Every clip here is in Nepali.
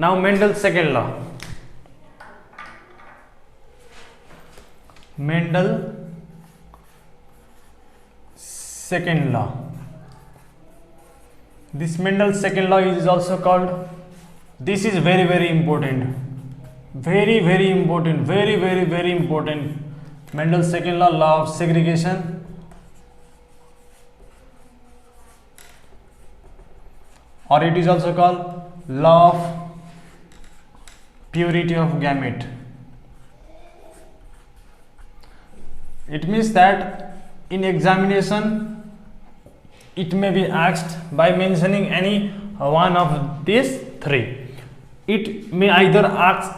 Now Mendel's second law. Mendel's second law. This Mendel's second law is also called, this is very, very important. Very, very important. Very, very, very important. Mendel's second law, law of segregation. Or it is also called law of purity of gamete. It means that in examination it may be asked by mentioning any one of these three. It may either ask,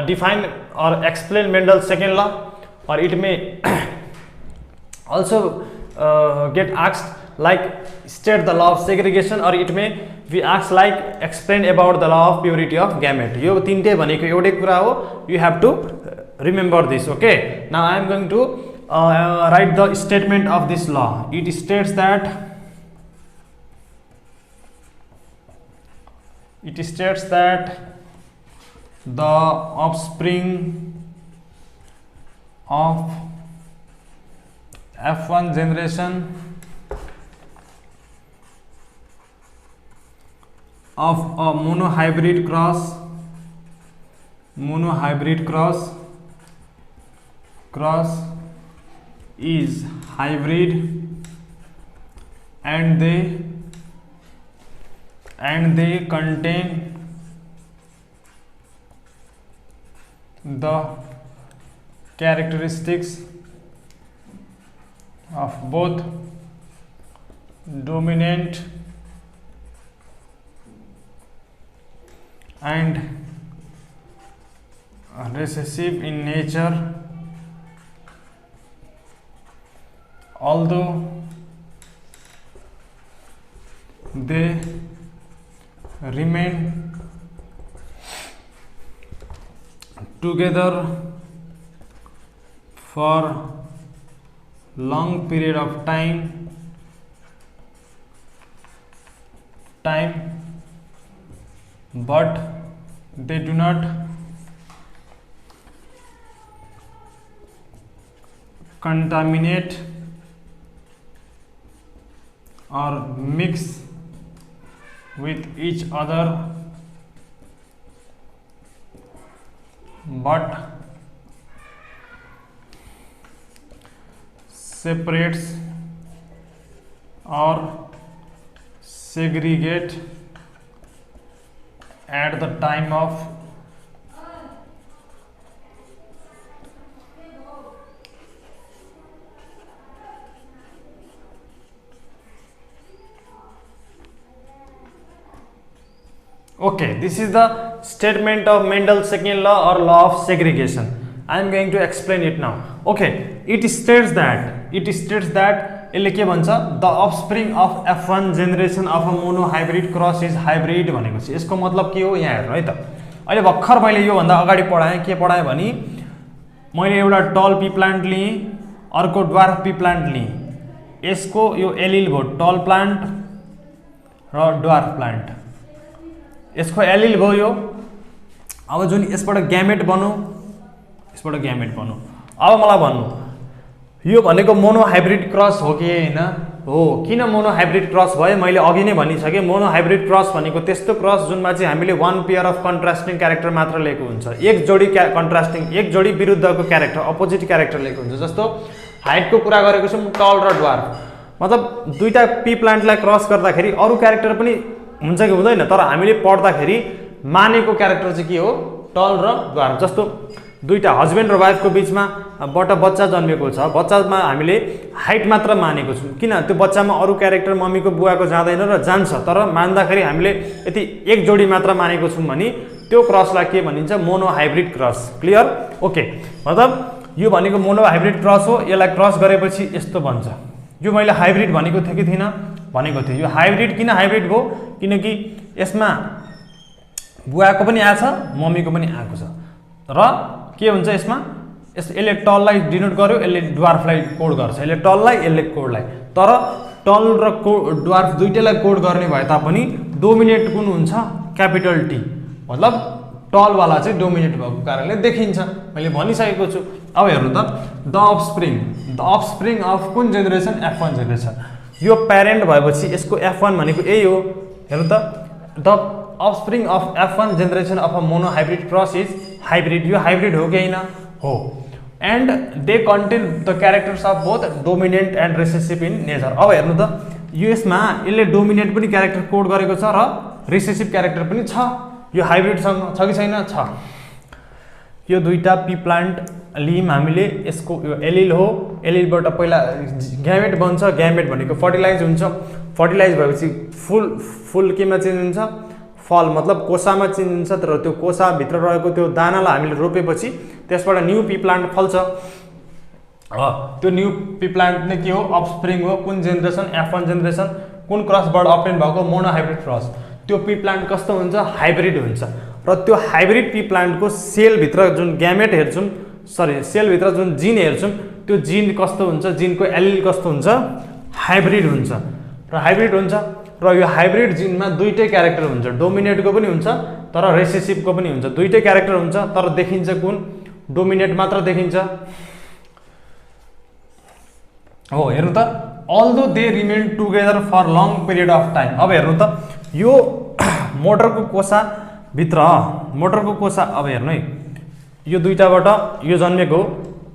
define or explain Mendel's second law, or it may also get asked like state the law of segregation, or it may be asked like explain about the law of purity of gamete. यो तीनटे भनेको एउटै कुरा हो. You have to remember this. Okay. Now I am going to write the statement of this law. It states that the offspring of F1 generation of a monohybrid cross is hybrid, and they contain the characteristics of both dominant and recessive in nature, although they remain together for long period of time, but they do not contaminate or mix with each other, but separates or segregate at the time of okay, this is the statement of Mendel's second law or law of segregation. I am going to explain it now. Okay, it states that यसले के भन्छ, the offspring of F1 generation of a monohybrid cross is hybrid भनेको छ. यसको मतलब के हो यहाँ हेर्नु है त. अहिले भर्खर मैले यो भन्दा अगाडि पढाएँ, के पढाएँ भने मैले एउटा टल पी प्लान्ट लिएँ, अर्को ड्वार्फ पी प्लान्ट लिएँ. यसको यो एलिल भयो टल प्लान्ट र ड्वार्फ प्लान्ट. यसको एलिल भयो यो. अब जुन यसबाट ग्यामेट बन्यो, अब मलाई भन्नु यो भनेको मोनोहाइब्रिड क्रस हो कि हैन? हो. किन मोनोहाइब्रिड क्रस भयो? मैले अघि नै भनिसके, मोनोहाइब्रिड क्रस भनेको त्यस्तो क्रस जुनमा चाहिँ हामीले वन पेयर अफ कन्ट्रास्टिङ क्यारेक्टर मात्र लिएको हुन्छ. एक जोडी कन्ट्रास्टिङ, एक जोडी विरुद्धको क्यारेक्टर, अपोजिट क्यारेक्टर लिएको हुन्छ. जस्तो हाइटको कुरा गरेको छौं, टल र ड्वार्फ. मतलब दुईटा पी प्लान्टलाई क्रस गर्दाखेरि अरु क्यारेक्टर पनि हुन्छ कि हुँदैन, तर हामीले पढ्दाखेरि मानेको क्यारेक्टर चाहिँ के हो? टल र ड्वार्फ. जस्तो दुईटा हस्बेन्ड र वाइफको बीचमा बच्चा जन्मेको छ, बच्चामा हामीले हाइट मात्र मानेको छौं. किन? त्यो बच्चामा अरु क्यारेक्टर मम्मीको बुवाको जाँदैन र जान्छ, तर मान्दाखेरि हामीले यति एक जोडी मात्र मानेको छौं भने त्यो क्रसलाई के भनिन्छ? Monohybrid cross. क्लियर? ओके. मतलब यो भनेको मोनोहाइब्रिड क्रस हो. यसलाई क्रस गरेपछि यस्तो बन्छ. यो मैले हाइब्रिड भनेको थिएँ कि थिएन? भनेको थिएँ. यो हाइब्रिड किन हाइब्रिड भयो? किनकि यसमा बुवाको पनि आछ, मम्मीको पनि आएको छ. र के हुन्छ यसमा? यसले टललाई डिनोट गर्यो, यसले ड्वार्फलाई कोड गर्छ. यसले टललाई, यसले कोडलाई. तर टल र ड्वार्फ दुईटैलाई कोड गर्ने भए तापनि डोमिनेट कुन हुन्छ? Capital T. मतलब टलवाला चाहिँ डोमिनेट भएको कारणले देखिन्छ, मैले भनिसकेको छु। अब हेर्नु त, द अफस्प्रिङ अफ कुन जेनेरेसन? F1 generation. यो प्यारेन्ट भएपछि यसको F1 भनेको यही हो। हेर्नु त, the offspring of F1 generation of a mono hybrid cross is hybrid. यो हाइब्रिड हो कि होइन? हो। And they contain the characters of both dominant and recessive in nature. अब हेर्नु त, यसमा यसले डोमिनेन्ट पनि क्यारेक्टर कोड गरेको छ र रिसेसिभ क्यारेक्टर पनि छ। यो हाइब्रिडसँग छ कि छैन? छ। यो दुईटा पी प्लान्ट लियौँ हामीले, यसको यो एलिल हो, एलिलबाट पहिला ग्यामेट बन्छ, ग्यामेट भनेको फर्टिलाइज हुन्छ, फर्टिलाइज भएपछि फुल केमा चेन्ज हुन्छ? फल मतलब कोसामा चेन्ज हुन्छ। तर त्यो कोसाभित्र रहेको त्यो दानालाई हामीले रोपेपछि त्यसबाट न्यू पी प्लान्ट फल्छ। त्यो न्यू पी प्लान्ट नै के हो? अफस्प्रिङ हो। कुन जेनेरेसन? F1 generation. कुन क्रसबाट अप्टेन भएको? Mono hybrid cross. त्यो पी प्लान्ट कस्तो हुन्छ? हाइब्रिड हुन्छ। र त्यो हाइब्रिड पी प्लान्टको सेलभित्र जुन ग्यामेट हेर्छौँ, सेलभित्र जुन जिन हेर्छौँ, त्यो जिन कस्तो हुन्छ? जिनको एलिल कस्तो हुन्छ? हाइब्रिड हुन्छ। र हाइब्रिड हुन्छ, र यो हाइब्रिड जिनमा दुईटै क्यारेक्टर हुन्छ, डोमिनेटको पनि हुन्छ तर रेसेसिभको पनि हुन्छ। दुईटै क्यारेक्टर हुन्छ, तर देखिन्छ कुन? डोमिनेट मात्र देखिन्छ। हो, हेर्नु त, although they remain together for long period of time. अब हेर्नु त, यो मोटरको कोसाभित्र, मोटरको कोसा, अब हेर्नु है, यो दुईटाबाट यो जन्मेको हो।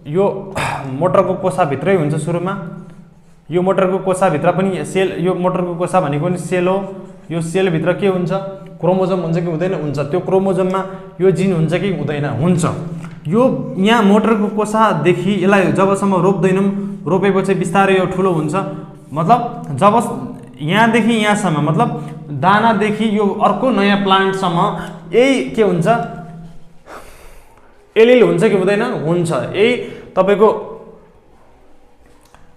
यो मोटरको कोसाभित्रै हुन्छ सुरुमा। यो मोटरको कोसाभित्र पनि सेल, यो मोटरको कोसा भनेको पनि सेल हो। यो सेलभित्र के हुन्छ? क्रोमोजोम हुन्छ कि हुँदैन? हुन्छ। त्यो क्रोमोजोममा यो जिन हुन्छ कि हुँदैन? हुन्छ। यो यहाँ मोटरको कोसादेखि यसलाई जबसम्म रोप्दैनौँ, रोपेपछि बिस्तारै यो ठुलो हुन्छ। मतलब जब यहाँदेखि यहाँसम्म, मतलब दानादेखि यो अर्को नयाँ प्लान्टसम्म यही के हुन्छ? एलिल हुन्छ कि हुँदैन? हुन्छ। यही तपाईँको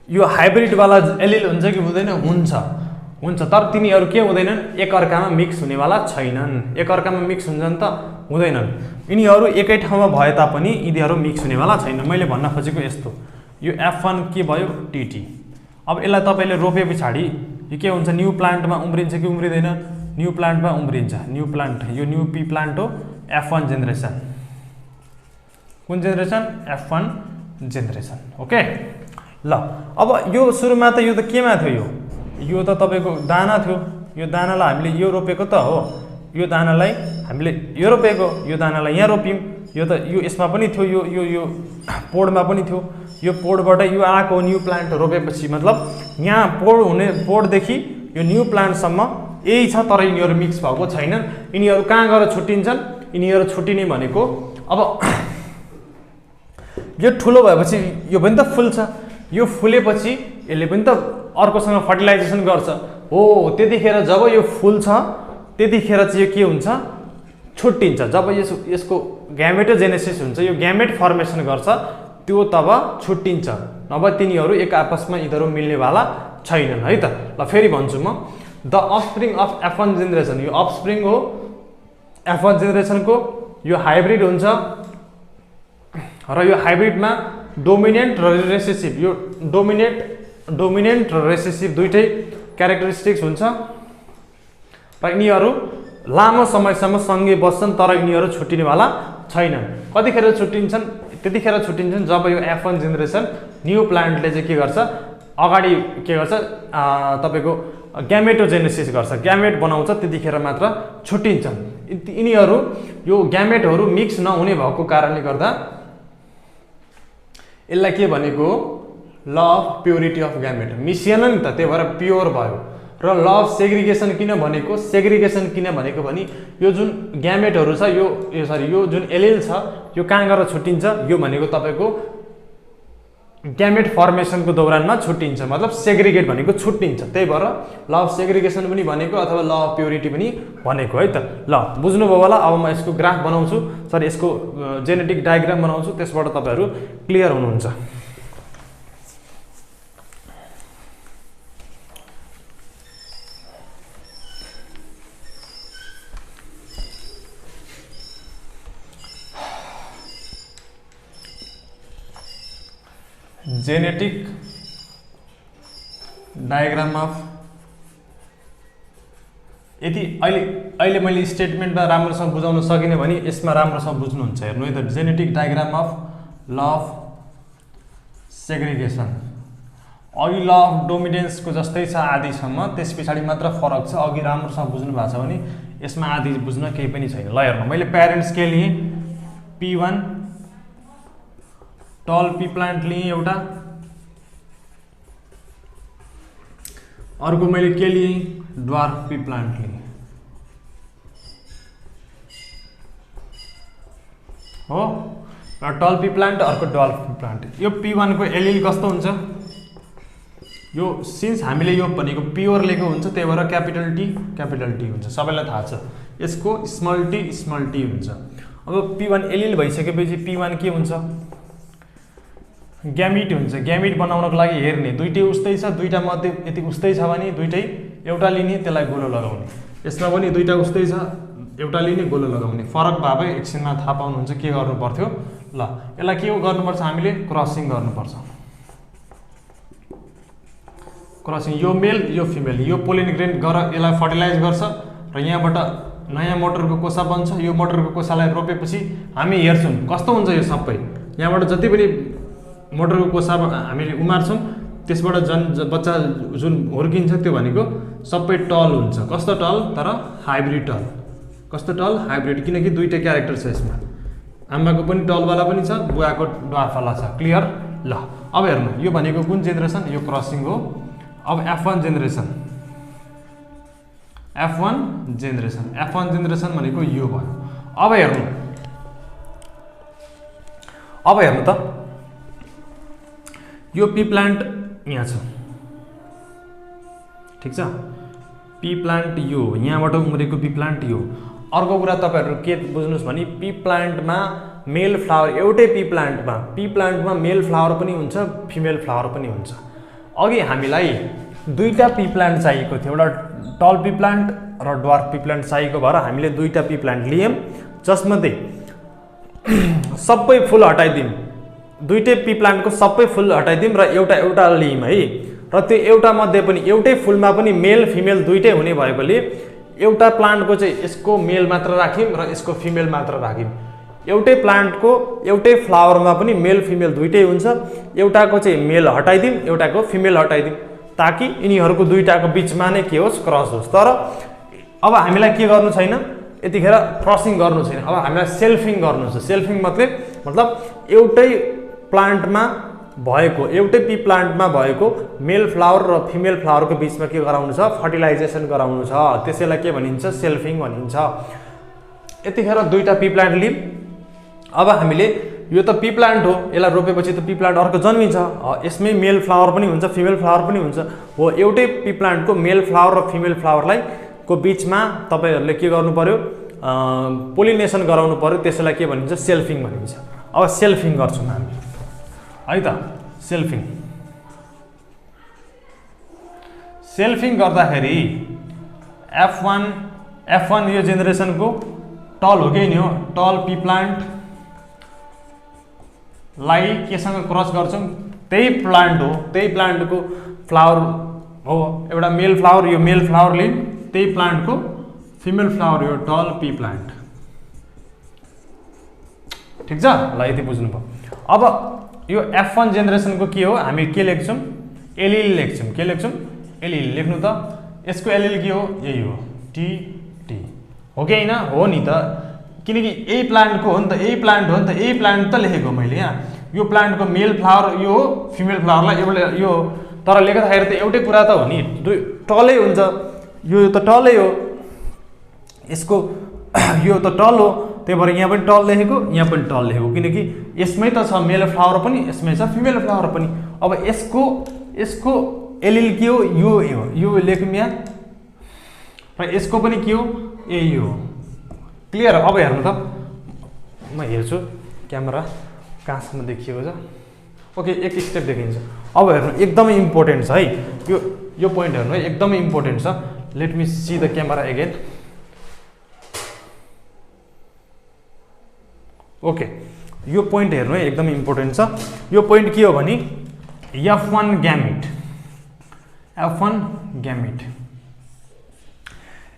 यो हाइब्रिडवाला एलिल हुन्छ कि हुँदैन? हुन्छ। हुन्छ। तर तिनीहरू के हुँदैनन्? एकअर्कामा मिक्स हुनेवाला छैनन्। एकअर्कामा मिक्स हुन्छन् त? हुँदैनन्। यिनीहरू एकै ठाउँमा भए तापनि यिनीहरू मिक्स हुनेवाला छैन। मैले भन्न खोजेको यस्तो, यो F1 के भयो? टिटी। अब यसलाई तपाईँले रोपे पछाडि यो के हुन्छ? न्यू प्लान्टमा उम्रिन्छ कि उम्रिँदैन? न्यू प्लान्टमा उम्रिन्छ। न्यू प्लान्ट, यो न्यू पी प्लान्ट हो, F1 जेनेरेसन। कुन जेनेरेसन? F1 generation. ओके, ल। अब यो सुरुमा त यो त केमा थियो? यो त तपाईँको दाना थियो। यो दानालाई हामीले यो रोपेको त हो। यो दानालाई हामीले यो रोपेको, यो दानालाई यहाँ रोप्यौँ। यो त यो यसमा पनि थियो, यो यो यो पोडमा पनि थियो। यो पोडबाट यो आएको न्यू प्लान्ट रोपेपछि, मतलब यहाँ पोडदेखि यो न्यू प्लान्टसम्म यही छ, तर यिनीहरू मिक्स भएको छैनन्। यिनीहरू कहाँ गएर छुट्टिन्छन्? यिनीहरू छुट्टिने भनेको, अब यो ठुलो भएपछि यो पनि त फुल्छ। यो फुलेपछि यसले पनि त अर्कोसँग फर्टिलाइजेसन गर्छ। हो, त्यतिखेर जब यो फुल्छ त्यतिखेर चाहिँ यो के हुन्छ? छुट्टिन्छ। जब यसको ग्यामेटोजेनेसिस हुन्छ, यो ग्यामेट फर्मेसन गर्छ, त्यो तब छुट्टिन्छ। नभए तिनीहरू एक आपसमा यिनीहरू मिल्नेवाला छैनन् है त। ल फेरि भन्छु म, the offspring of F1 generation, यो अफस्प्रिङ हो F1 जेनेरेसनको। यो हाइब्रिड हुन्छ र यो हाइब्रिडमा डोमिनेन्ट र रेसेसिभ, यो डोमिनेन्ट र रेसेसिभ दुईटै क्यारेक्टरिस्टिक्स हुन्छ। र यिनीहरू लामो समयसम्म सँगै बस्छन्, तर यिनीहरू छुट्टिनेवाला छैनन्। कतिखेर छुट्टिन्छन्? त्यतिखेर छुट्टिन्छन् जब यो F1 जेनेरेसन न्यू प्लान्टले चाहिँ के गर्छ? अगाडि के गर्छ? तपाईँको ग्यामेटोजेनेसिस गर्छ, ग्यामेट बनाउँछ, त्यतिखेर मात्र छुट्टिन्छन्। यिनीहरू यो ग्यामेटहरू मिक्स नहुने भएको कारणले गर्दा यसलाई के भनेको? Law of purity of gamete. मिसिएन नि त, त्यही भएर प्योर भयो। र ल अफ सेग्रिगेसन किन भनेको? सेग्रिगेसन किन भनेको भने यो जुन ग्यामेटहरू छ, यो जुन एलिल छ, यो कहाँ गएर छुट्टिन्छ? यो भनेको तपाईँको ग्यामेट फर्मेसनको दौरानमा छुट्टिन्छ, मतलब सेग्रिगेट भनेको छुट्टिन्छ। त्यही भएर ल अफ सेग्रिगेसन पनि भनेको, अथवा ल अफ प्योरिटी पनि भनेको है त। ल, बुझ्नुभयो होला। अब म यसको ग्राफ बनाउँछु, यसको जेनेटिक डायग्राम बनाउँछु, त्यसबाट तपाईँहरू क्लियर हुनुहुन्छ। जेनेटिक डायग्राम अफ यदि अहिले मैले स्टेटमेन्टमा राम्रोसँग बुझाउन सकिनँ भने यसमा राम्रोसँग बुझ्नुहुन्छ। हेर्नु है त, genetic diagram of law of segregation. अघि ल अफ डोमिनेन्सको जस्तै छ आदिसम्म, त्यस पछाडि मात्र फरक छ। अघि राम्रोसँग बुझ्नु भएको छ भने यसमा आदि बुझ्न केही पनि छैन। ल हेर्नु, मैले प्यारेन्ट्स के लिएँ, P1 टल पी प्लान्ट लिएँ एउटा, अर्को मैले के लिएँ, ड्वार्फ पी प्लान्ट लिएँ हो। टल पी प्लान्ट, अर्को ड्वार्फ पी प्लान्ट। यो P1 को एलिल कस्तो हुन्छ, यो सिन्स हामीले यो भनेको प्योर लिएको हुन्छ त्यही भएर क्यापिटल टी हुन्छ, सबैलाई थाहा छ। यसको स्मल टी हुन्छ। अब P1 एलिल भइसकेपछि P1 के हुन्छ, ग्यामिट हुन्छ। ग्यामिट बनाउनको लागि हेर्ने दुईटै उस्तै छ, दुईटा मध्ये यति उस्तै छ भने दुईटै एउटा लिने, त्यसलाई गोलो लगाउने। यसमा पनि दुईटा उस्तै छ, एउटा लिने गोलो लगाउने। फरक भए भए एकछिनमा थाहा पाउनुहुन्छ के गर्नु पर्थ्यो। ल यसलाई के गर्नुपर्छ, हामीले क्रसिङ गर्नुपर्छ। क्रसिङ, यो मेल यो फिमेल, यो पोलिन ग्रेन गरेर यसलाई फर्टिलाइज गर्छ र यहाँबाट नयाँ मटरको कोसा बन्छ। यो मटरको कोसालाई रोपेपछि हामी हेर्छौँ कस्तो हुन्छ यो सबै। यहाँबाट जति पनि मटरको कोसा हामीले उमार्छौँ त्यसबाट बच्चा जुन हुर्किन्छ त्यो भनेको सबै टल हुन्छ। कस्तो टल, तर हाइब्रिड टल। कस्तो टल, हाइब्रिड, किनकि दुईटै क्यारेक्टर छ यसमा। आमाको पनि टलवाला पनि छ, बुवाको ड्वार्फवाला छ। क्लियर। ल अब हेर्नु, यो भनेको कुन जेनेरेसन, यो क्रसिङ हो। अब F1 जेनेरेसन, F1 जेनेरेसन भनेको यो भयो। अब हेर्नु त, यो पी प्लान्ट यहाँ छ, ठिक छ। पी प्लान्ट यो यहाँबाट उम्रेको पी प्लान्ट यो। अर्को कुरा तपाईहरु के बुझ्नुस् भने पी प्लान्टमा मेल फ्लावर, एउटै पी प्लान्टमा मेल फ्लावर पनि हुन्छ, फिमेल फ्लावर पनि हुन्छ। अघि हामीलाई दुईटा पी प्लान्ट चाहिएको थियो, एउटा टल पी प्लान्ट र ड्वार्फ पी प्लान्ट चाहिएको भएर हामीले दुईटा पी प्लान्ट लियौं, जसमध्ये सबै फुल हटाइदियौं। दुईटै पी प्लान्टको सबै फुल हटाइदियौं र एउटा लियौं है। र त्यो एउटा मध्ये पनि एउटै फुलमा पनि मेल फिमेल दुईटै हुने भएकोले एउटा प्लान्टको चाहिँ यसको मेल मात्र राख्यौं र यसको फिमेल मात्र राख्यौं। एउटै प्लान्टको एउटै फ्लावरमा पनि मेल फिमेल दुईटै हुन्छ, एउटाको चाहिँ मेल हटाइदियौं, एउटाको फिमेल हटाइदियौं, ताकि यिनीहरूको दुईटाको बीचमा नै के होस्, क्रस होस्। तर अब हामीलाई के गर्नु छैन, यतिखेर क्रसिङ गर्नु छैन, अब हामीलाई सेल्फिङ गर्नु छ। सेल्फिङ मतलब एउटै प्लान्टमा भएको, एउटै पी प्लान्टमा भएको मेल फ्लावर र फिमेल फ्लावरको बीचमा के गराउनु छ, फर्टिलाइजेसन गराउनु छ। त्यसैलाई के भनिन्छ, सेल्फिङ भनिन्छ। यतिखेर दुईटा पी प्लान्ट लियौं। अब हामीले यो त पी प्लान्ट हो, यसलाई रोपेपछि त पी प्लान्ट अर्को जन्मिन्छ, यसमै मेल फ्लावर पनि हुन्छ, फिमेल फ्लावर पनि हुन्छ हो। एउटै पी प्लान्टको मेल फ्लावर र फिमेल फ्लावरलाई को बीचमा तपाईहरुले के गर्नु पर्यो, पोलिनेसन गराउनु पर्यो। त्यसैलाई के भनिन्छ, सेल्फिङ भनिन्छ। अब सेल्फिङ गर्छौं हामी है त। सेल्फिङ गर्दाखेरि F1 यो जेनेरेसनको टल हो कि नि हो, टल पी प्लान्ट लाई केसँग क्रस गर्छौं, त्यही प्लान्ट हो, त्यही प्लान्टको फ्लावर हो, एउटा मेल फ्लावर, यो मेल फ्लावर लियौं, त्यही प्लान्टको फिमेल फ्लावर यो टल पी प्लान्ट, ठीक छ। ल यति बुझ्नु भयो। अब यो F1 जेनेरेसनको के हो, हामी के लेख्छौं, एलिल लेख्छौं। के लेख्छौं, एलिल लेख्नु त। यसको एलिल के हो, यही हो, टी हो कि हैन, हो नि त, किनकि यही प्लान्टको हो नि त, यही प्लान्ट हो नि त, यही प्लान्ट त लेखेको मैले यहाँ। यो प्लान्टको मेल फ्लावर यो हो, फिमेल फ्लावरलाई एउटा यो, तर लेख्दाखेरि त एउटै कुरा त हो नि, दुई टलै हुन्छ। यो त टलै हो, यसको यो त टल हो, त्यही भएर यहाँ पनि टल लेखेको, यहाँ पनि टल लेखेको, किनकि यसमै त छ मेल फ्लावर पनि, यसमै छ फिमेल फ्लावर पनि। अब यसको एलिल के हो, यो लेखौँ यहाँ, र यसको पनि के हो, यही हो। क्लियर। अब हेर्नु त, म हेर्छु क्यामेरा कहाँसम्म देखिएको छ। ओके, एक स्टेप देखिन्छ। अब हेर्नु, एकदमै इम्पोर्टेन्ट छ है यो पोइन्ट, हेर्नु है, एकदमै इम्पोर्टेन्ट छ। Let me see the camera again. Okay, यो पोइन्ट हेर्नु है, एकदमै इम्पोर्टेन्ट छ। यो पोइन्ट के हो भने F1 ग्यामिट।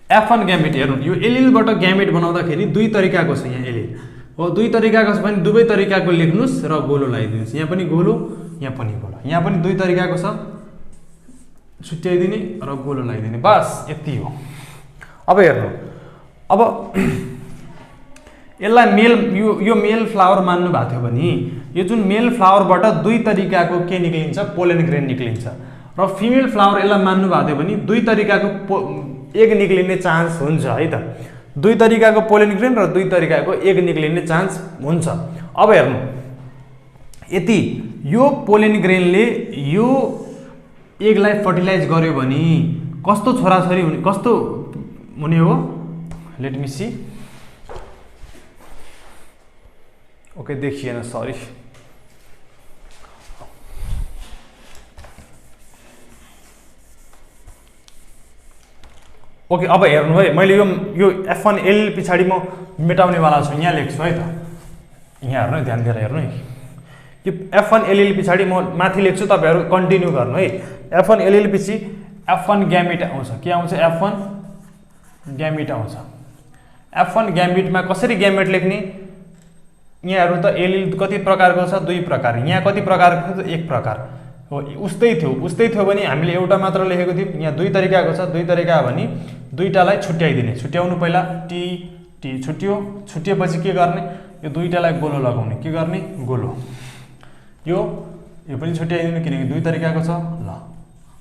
F1 ग्यामेट हेर्नु, यो एलिलबाट ग्यामेट बनाउँदाखेरि दुई तरिकाको छ यहाँ एलिल हो, दुई तरिकाको छ भने दुवै तरिकाको लेख्नुस् र गोलो लगाइदिनुस्। यहाँ पनि गोलो, यहाँ पनि गोलो, यहाँ पनि दुई तरिकाको छ, छुट्याइदिने र गोलो लगाइदिने, बस यति हो। अब हेर्नु, अब यसलाई मेल, यो मेल फ्लावर मान्नु भएको थियो भने यो जुन मेल फ्लावरबाट दुई तरिकाको के निक्लिन्छ, पोलन ग्रेन निक्लिन्छ, र फिमेल फ्लावर यसलाई मान्नु भएको थियो भने दुई तरिकाको एग निक्लिने चान्स हुन्छ है त। दुई तरिकाको पोलन ग्रेन र दुई तरिकाको एग निक्लिने चान्स हुन्छ। अब हेर्नु, यदि यो पोलन ग्रेनले यो एगलाई फर्टिलाइज गर्यो भने कस्तो छोराछोरी हुने, कस्तो हुने हो, लेट मी सी। ओके, देखिएन, सरी। ओके, अब हेर्नु है, मैले यो F1 एलिल पछाडि म मेटाउनेवाला छु, यहाँ लेख्छु है त। यहाँ हेर्नु है, ध्यान दिएर हेर्नु है, यो F1 एलिल पछाडि म माथि लेख्छु, तपाईँहरू कन्टिन्यू गर्नु है। F1 एलिल पछि F1 ग्यामेट आउँछ, के आउँछ, F1 ग्यामेट आउँछ। F1 ग्यामेटमा कसरी ग्यामेट लेख्ने, यहाँ हेर्नु त, एलिल कति प्रकारको छ, दुई प्रकार, यहाँ कति प्रकारको छ, एक प्रकार हो। उस्तै थियो भने हामीले एउटा मात्र लेखेको थियौँ, यहाँ दुई तरिकाको छ, दुई तरिका भने दुईटालाई छुट्याइदिने, छुट्याउनु पहिला टी टी छुट्यो, छुट्टिएपछि के गर्ने, यो दुईटालाई गोलो लगाउने, के गर्ने, गोलो, यो पनि छुट्याइदिनु किनकि दुई तरिकाको छ। ल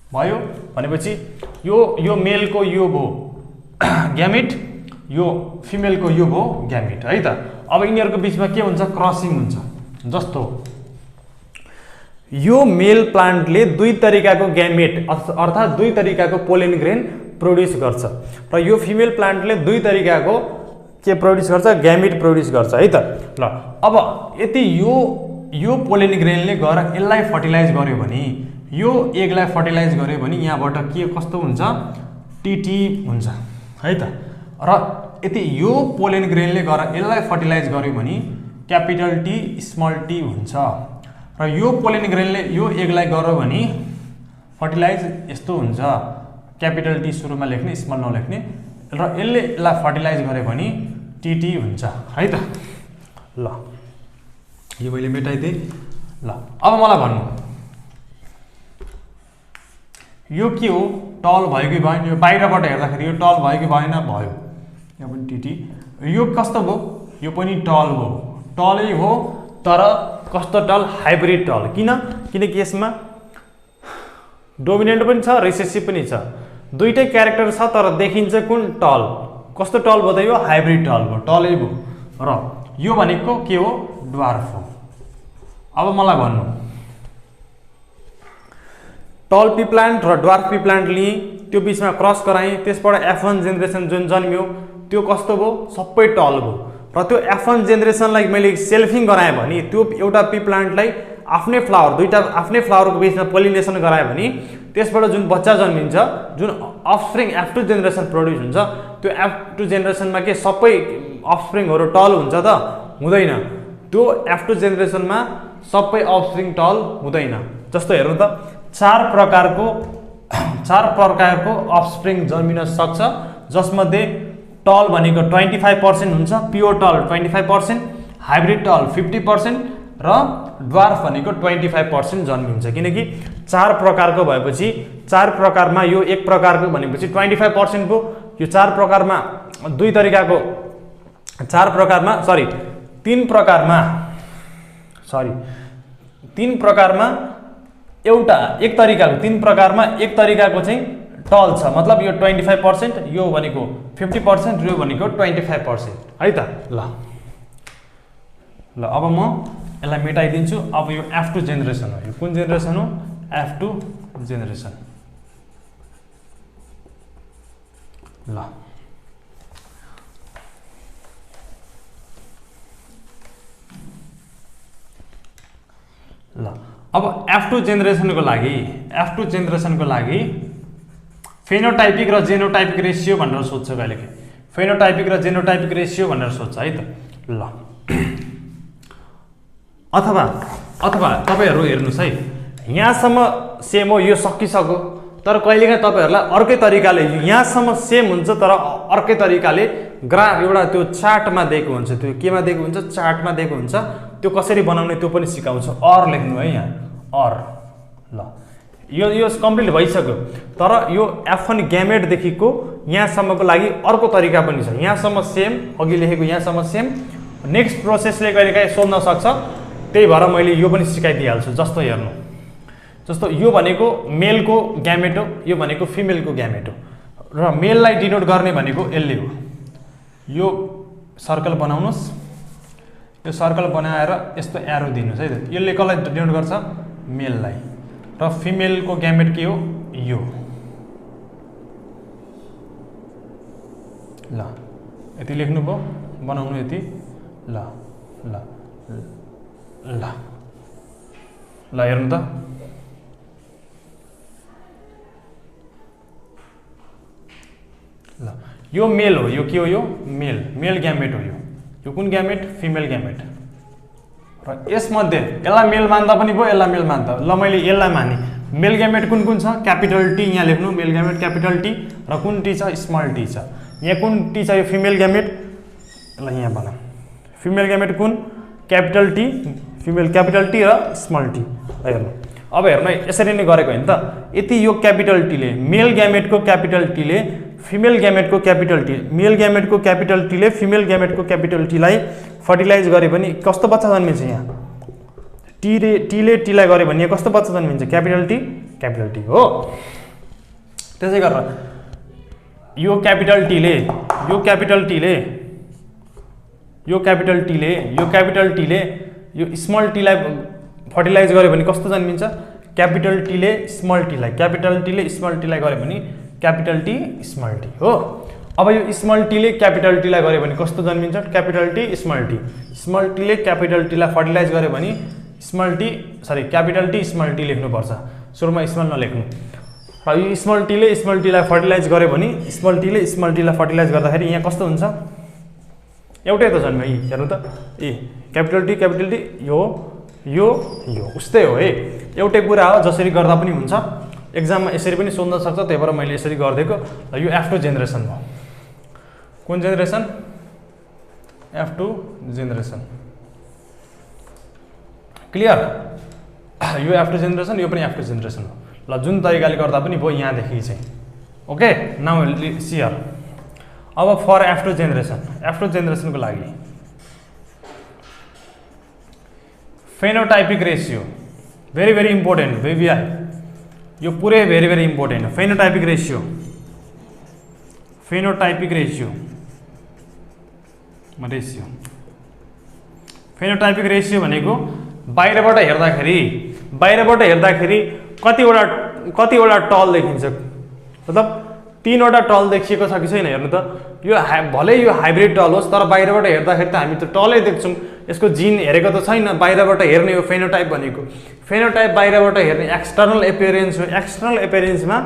भयो भनेपछि यो मेलको यो भयो ग्यामेट, यो फिमेलको यो भयो ग्यामेट है त। अब यिनीहरूको बिचमा के हुन्छ, क्रसिङ हुन्छ। जस्तो यो मेल प्लान्टले दुई तरिकाको ग्यामेट अर्थात् दुई तरिकाको पोलन ग्रेन प्रोड्युस गर्छ र यो फिमेल प्लान्टले दुई तरिकाको के प्रोड्युस गर्छ, ग्यामेट प्रोड्युस गर्छ है त। ल अब यदि यो पोलन ग्रेनले गएर यसलाई फर्टिलाइज गर्यो भने, यो एगलाई फर्टिलाइज गर्यो भने यहाँबाट के कस्तो हुन्छ, टीटी हुन्छ है त। र यदि यो पोलन ग्रेनले गएर यसलाई फर्टिलाइज गर्यो भने क्यापिटल टी स्मल टी हुन्छ, र यो पोलन ग्रेनले यो एगलाई गर्यो भने फर्टिलाइज यस्तो हुन्छ, क्यापिटल टी सुरुमा लेख्ने, स्मल नलेख्ने, र यसलाई फर्टिलाइज गर्यो भने टीटी हुन्छ है त। ल यो मैले मेटाइदिएँ। ल अब मलाई भन्नु, यो के हो, टल भयो कि भएन, यो बाहिरबाट हेर्दाखेरि यो टल भयो कि भएन, भयो, यहाँ पनि टीटी। यो कस्तो भयो, यो पनि टल भयो, टलै हो, तर कस्तो टल, हाइब्रिड टल। किनकि यसमा डोमिनेन्ट पनि छ, रिसेसिभ पनि छ, दुईटै क्यारेक्टर छ, तर देखिन्छ कुन, टल। कस्तो टल भयो त, यो हाइब्रिड टल भयो, टलै भयो। र यो भनेको के हो, ड्वार्फ हो। अब मलाई भन्नु, टल पी प्लान्ट र ड्वार्फ पी प्लान्ट लिएँ, त्यो बिचमा क्रस गराएँ, त्यसबाट F1 जेनेरेसन जुन जन्मियो त्यो कस्तो भयो, सबै टल भयो। र त्यो F1 जेनेरेसनलाई मैले सेल्फिङ गराएँ भने, त्यो एउटा पी प्लान्टलाई आफ्नै फ्लावर, दुईटा आफ्नै फ्लावरको बिचमा पोलिनेसन गरायो भने त्यसबाट जुन बच्चा जन्मिन्छ, जुन अफस्प्रिङ F2 जेनेरेसन प्रोड्युस हुन्छ, त्यो F2 जेनेरेसनमा के सबै अफस्प्रिङहरू टल हुन्छ त, हुँदैन। त्यो F2 जेनेरेसनमा सबै अफस्प्रिङ टल हुँदैन। जस्तो हेर्नु त, चार प्रकारको अफस्प्रिङ जन्मिन सक्छ, जसमध्ये टल भनेको 25% हुन्छ, प्योर टल 25%, हाइब्रिड टल 50% र ड्वार्फ भनेको 25% जन्मिन्छ। किनकि चार प्रकारको भएपछि, चार प्रकारमा यो एक प्रकारको भनेपछि 25% भयो। यो चार प्रकारमा दुई तरिकाको, तीन प्रकारमा एउटा एक तरिकाको, तीन प्रकारमा एक तरिकाको चाहिँ टल छ, मतलब यो 25%, यो भनेको 50%, यो भनेको 25% है त। ल अब म यसलाई मेटाइदिन्छु। अब यो F2 जेनेरेसन हो, यो कुन जेनेरेसन हो, F2 जेनेरेसन। ल अब F2 जेनेरेसनको लागि फेनोटाइपिक र जेनोटाइपिक रेसियो भनेर सोध्छ कहिलेकाहीँ, फेनोटाइपिक र जेनोटाइपिक रेसियो भनेर सोध्छ है त। ल अथवा तपाईहरु हेर्नुस् है, यहाँसम्म सेम हो, यो सकिसक्यो, तर कहिलेकाहीँ तपाईहरुलाई अर्कै तरिकाले यहाँसम्म सेम हुन्छ तर अर्कै तरिकाले ग्राफ एउटा त्यो चार्टमा दिएको हुन्छ, त्यो केमा दिएको हुन्छ, चार्टमा दिएको हुन्छ, त्यो कसरी बनाउने त्यो पनि सिकाउँछु। अर लेख्नु है यहाँ, अर। ल यो कम्प्लिट भइसक्यो, तर यो F1 ग्यामेट देखिको यहाँसम्मको लागि अर्को तरिका पनि छ। यहाँसम्म सेम, अघि लेखेको यहाँसम्म सेम, नेक्स्ट प्रोसेसले कहिलेकाहीँ सोध्न सक्छ, त्यही भएर मैले यो पनि सिकाइदिइहाल्छु। जस्तो हेर्नु, जस्तो यो भनेको मेलको ग्यामेट हो, यो भनेको फिमेलको ग्यामेट हो, र मेललाई डिनोट गर्ने भनेको यसले हो। यो सर्कल बनाउनुस्, यो सर्कल बनाएर यस्तो एरो दिनुस् है त। यसले कसलाई डिनोट गर्छ? मेललाई। र फिमेलको ग्यामेट के हो? यो। ल यति लेख्नु भयो, बनाउनु यति। ल ल ल ल हेर्नु त, ल यो मेल हो, यो के हो? यो मेल ग्यामेट हो। यो कुन ग्यामेट? Female gamete. र यसमध्ये यसलाई मेल मान्दा पनि भयो, यसलाई मेल मान्दा। ल मैले यसलाई माने। मेल ग्यामेट कुन कुन छ? क्यापिटल टी यहाँ लेख्नु, मेल ग्यामेट क्यापिटल टी, र कुन टी छ? स्मल टी छ। यहाँ कुन टी छ? यो फिमेल ग्यामेट। ल यहाँ बनाऊ, फिमेल ग्यामेट कुन? Capital T, female capital T र स्मल टी। हेर्नु, अब हेर्नु यसरी नै गरेको होइन त। यति यो क्यापिटल टीले, मेल ग्यामेटको क्यापिटल टीले फिमेल ग्यामेटको क्यापिटल टी, मेल ग्यामेटको क्यापिटल टीले फिमेल ग्यामेटको क्यापिटल टीलाई फर्टिलाइज गरे भने कस्तो बच्चा जन्मिन्छ? यहाँ टीले टीलाई गरे भने यहाँ कस्तो बच्चा जन्मिन्छ? क्यापिटल टी हो। त्यसै गरेर यो क्यापिटल टीले यो स्मल टीलाई फर्टिलाइज गरे भने कस्तो जन्मिन्छ? क्यापिटल टीले स्मल टीलाई गरे भने क्यापिटल टी स्मल टी हो। अब यो स्मल टीले क्यापिटल टीलाई गरे भने कस्तो जन्मिन्छ? Capital T small T. Small टीले क्यापिटल टीलाई फर्टिलाइज गरे भने क्यापिटल टी स्मल टी लेख्नुपर्छ, सुरुमा स्मल नलेख्नु। र यो स्मल टीले टीलाई फर्टिलाइज गरे भने स्मल टीलाई फर्टिलाइज गर्दाखेरि यहाँ कस्तो हुन्छ? एउटै त जन्म्यो। हेर्नु त, क्यापिटल टी यो उस्तै हो है, एउटै कुरा हो। जसरी गर्दा पनि हुन्छ, एक्जाममा यसरी पनि सोध्न सक्छ, त्यही भएर मैले यसरी गरिदिएको। यो F2 जेनेरेसन हो। कुन जेनेरेसन? F2 generation. क्लियर? यो F2 जेनेरेसन, यो पनि F2 जेनेरेसन हो। ल जुन तरिकाले गर्दा पनि भयो यहाँदेखि चाहिँ। Okay, now see here. अब फर F2 जेनेरेसनको लागि phenotypic ratio very very important. VVI यो पुरै भेरी भेरी इम्पोर्टेन्ट हो। फेनोटाइपिक रेशियो भनेको बाहिरबाट हेर्दाखेरि कतिवटा टल देखिन्छ? मतलब 3वटा टल देखिएको छ कि छैन? हेर्नु त, यो भलै यो हाइब्रिड टल होस्, तर बाहिरबाट हेर्दाखेरि त हामी त टलै देख्छौँ। यसको जिन हेरेको त छैन, बाहिरबाट हेर्ने हो फेनोटाइप भनेको। फेनोटाइप बाहिरबाट हेर्ने एक्सटर्नल एपियरेन्स हो। एक्सटर्नल एपियरेन्समा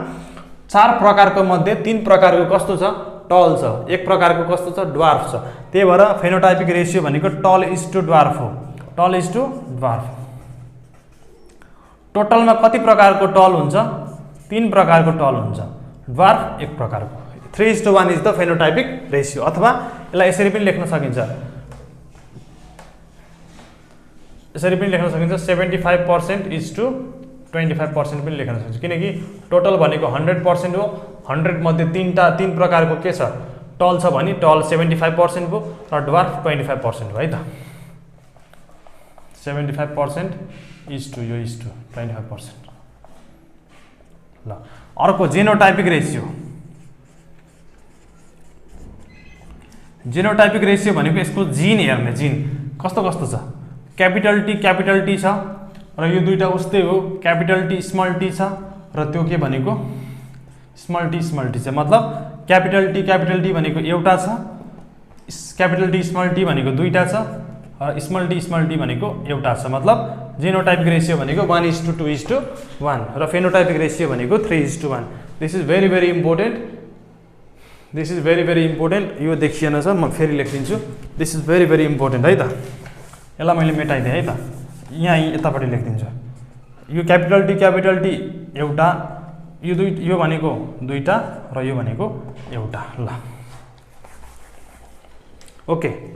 4 प्रकारको मध्ये 3 प्रकारको कस्तो छ? टल छ। 1 प्रकारको कस्तो छ? ड्वार्फ छ। त्यही भएर फेनोटाइपिक रेशियो भनेको टल इज टु ड्वार्फ हो। टोटलमा कति प्रकारको टल हुन्छ? 3 प्रकारको टल हुन्छ। ड्वार्फ 1 प्रकारको। 3:1 इज द फेनोटाइपिक रेशियो। अथवा यसलाई यसरी पनि लेख्न सकिन्छ, 75% इज टु 25% पनि लेख्न सकिन्छ। किनकि टोटल भनेको 100% हो। 100 मध्ये 3 प्रकारको के छ? टल छ भने टल 75% भयो, र ड्वार्फ 25% हो है त। 75% इज टु 25%। ल अर्को जेनोटाइपिक रेशियो भनेको यसको जिन हेर्ने। जिन कस्तो छ? क्यापिटल टी छ, र यो दुईटा उस्तै हो। क्यापिटल टी स्मल टी छ, र त्यो के भनेको? स्मल टी छ। मतलब क्यापिटल टी भनेको एउटा छ, क्यापिटल टी स्मल टी भनेको दुईटा छ, र स्मल टी भनेको एउटा छ। मतलब जेनोटाइपिक रेशियो भनेको 1:2:1, र फेनोटाइपिक रेशियो भनेको 3:1। This is very very important. यो देखिएन छ, म फेरि लेखिदिन्छु। This is very very important है त। यसलाई मैले मेटाइदिएँ है त, यहाँ यतापट्टि लेखिदिन्छु। यो क्यापिटल टी एउटा, यो भनेको दुईटा र यो भनेको एउटा। ल ओके।